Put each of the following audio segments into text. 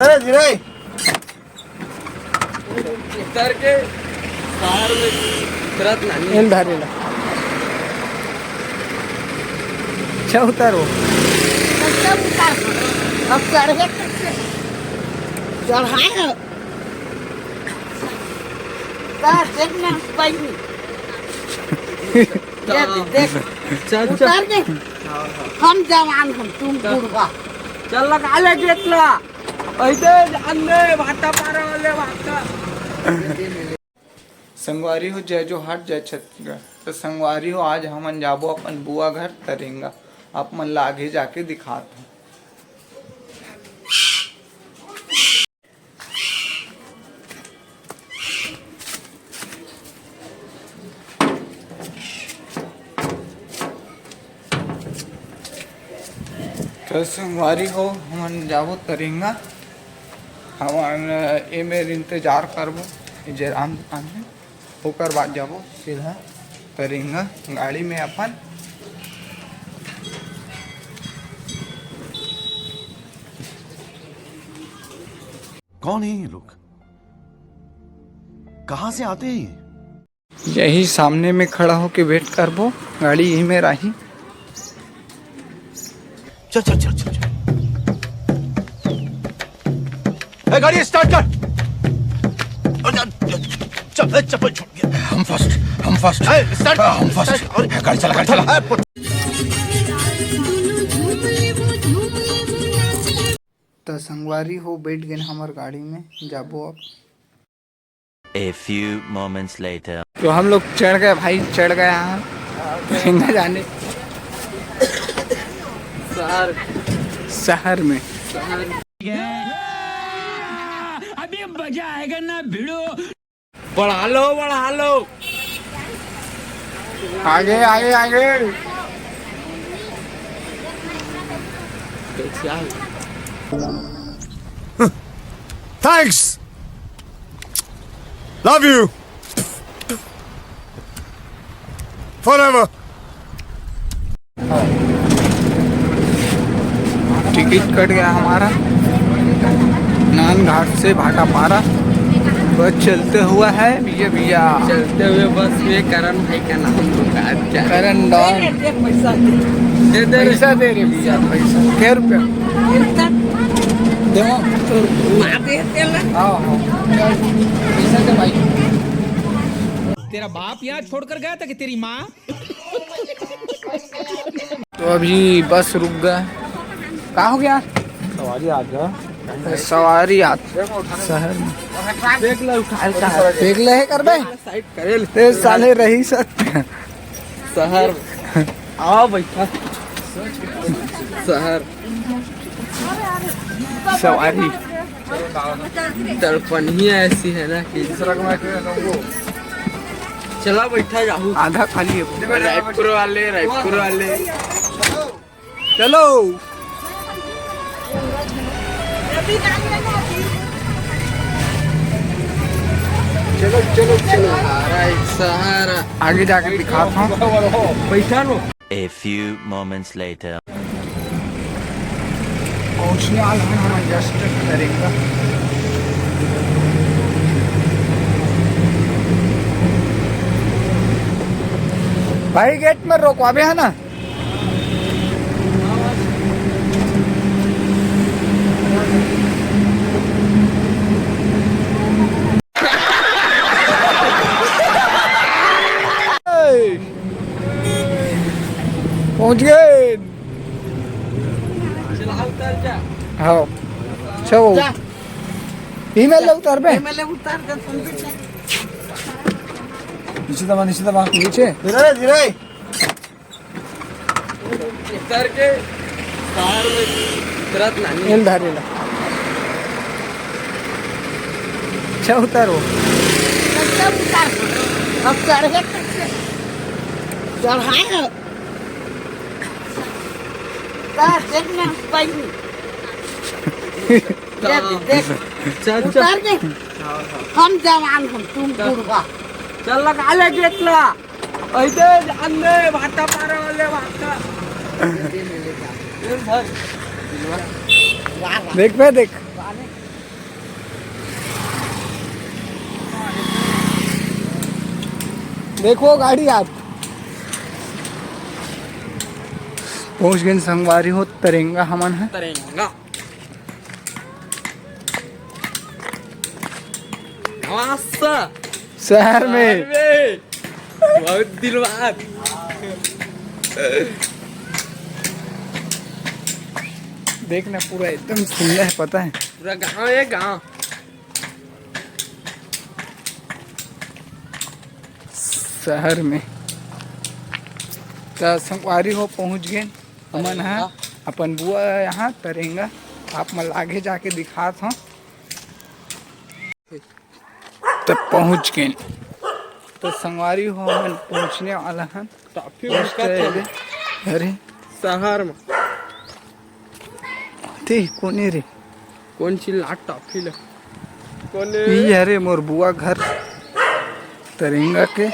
धीरे धीरे उतर के बाहर में तुरंत नानी एल धारेला अच्छा उतारो अब चढ़े चढ़ाए देख उतार के हम जवान हम तुम बुढ़वा चल लगा ले गेटला ऐसे अंदे भाटा पारे वाले भाटा संगवारी हो जय जो हट जय छत्तीसगढ़ तो संगवारी हो आज हमन जाबो अपन बुआ घर तरेंगा आप मन ला आगे जाके दिखात हूँ। तो संगवारी हो हमन जाबो तरेंगा हमन ए मेर इंतजार करबो जयराम दुकान में होकर बाद जाबो सीधा तरेंगा गाड़ी में अपन। कौन है ये लोग? कहां से आते हैं ये? यही सामने में खड़ा होके वेट करबो गाड़ी यही में रही। चल चल चल चल, चल। ए, गाड़ी स्टार्ट कर। चल चप्पल छूट गया। हम फर्स्ट स्टार्ट हम फर्स्ट गाड़ी चला तो संगवारी हो बैठ गए हमार गाड़ी में जाबो अब। A few moments later. तो हम लोग चढ़ गए भाई चढ़ गए यहाँ जाने शहर में। अभी मजा आएगा ना भिड़ो बढ़ा लो आगे आगे आगे thanks love you forever. Ticket cut गया हमारा नान घाट से भाटा पारा। बस चलते हुआ है भैया चलते हुए बस में करण भाई का नाम दुकान क्या करण डॉन दे पैसा दे रहे भैया पैसा क्या रुपया दे पैसा दे भाई। तेरा बाप यहाँ छोड़कर गया था कि तेरी माँ? तो अभी बस रुक गया कहाँ हो गया सवारी आ शहर में देख ले है कर बे साइड करेल ते साले रही सकते शहर आओ बैठा शहर सवारी तड़पन ही ऐसी है ना कि चला बैठा जाहू आधा खाली है रायपुर वाले चलो चलो चलो चलो सहारा आगे जाकर दिखाता हूँ। बैठा लो। A few moments later. पहुँचने वाला है हम एडजस्ट करेंगे। भाई गेट में रोकवाबे है ना। पहुँच गए चला उतर जा हाँ चलो ईमेल उतर बे नीचे दबा नीचे धीरे धीरे उतर के बाहर में तुरंत नानी एल धारेला अच्छा उतारो अब चढ़े चढ़ाए देख चल उतार के हम जवान हम तुम बुढ़वा चल लगा ले गेटला ऐसे अंदे भाटा पारे वाले भाटा देख पे देख देखो गाड़ी आप पहुंच गए संगवारी हो तरेंगा हमन है तरेंगा आसा शहर में बहुत दिन बाद देखना पूरा एकदम सुंदर है पता है पूरा गाँव है गाँव शहर में तो संगवारी हो पहुंच गए हमन है अपन बुआ यहाँ तरेंगा आप मन आगे जाके दिखात हो तब पहुंच गए तो संगवारी हो हमन पहुंचने वाला है टॉफी उसका अरे शहर में ते कोने रे कौन सी लाट टॉफी ले कौन ई अरे मोर बुआ घर तरेंगा के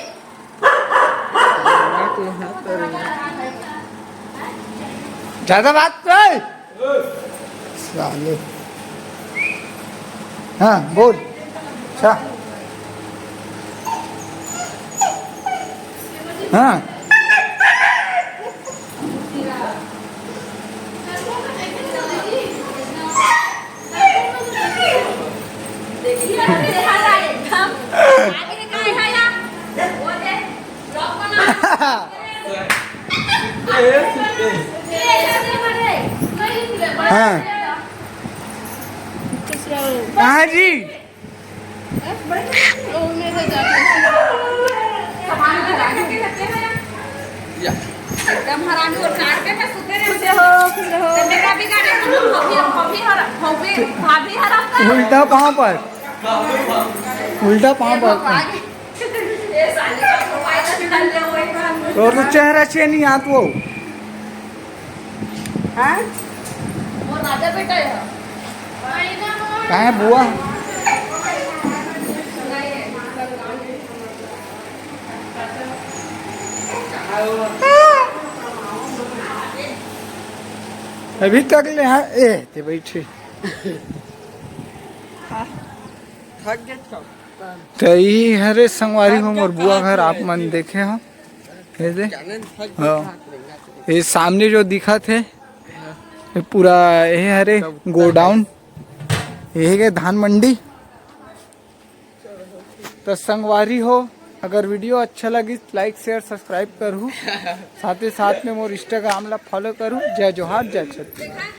ज्यादा बात कर साले हाँ बोल अच्छा हाँ हाँ कहाँ जी एकदम हरामी और काट के मैं सुते रहते हो तो मेरा भी गाड़ी भाभी हरा उल्टा पाँव पर उल्टा पाँव पर ये साले का मोबाइल निकाल ले वो एक और तो चेहरा से नहीं आत वो हां वो राजा बेटा है कहाँ है बुआ अभी तक ले हाँ ए ते बैठे थक गए तो यही हरे संगवारी हो मोर बुआ घर आप मन देखे हो ये दे हाँ ये सामने जो दिखा थे ये पूरा ये हरे गोडाउन यही के धान मंडी तो संगवारी हो अगर वीडियो अच्छा लगी लाइक शेयर सब्सक्राइब करूँ साथ ही साथ में मोर इंस्टाग्राम ला फॉलो करूँ जय जोहार जय छत्तीसगढ़।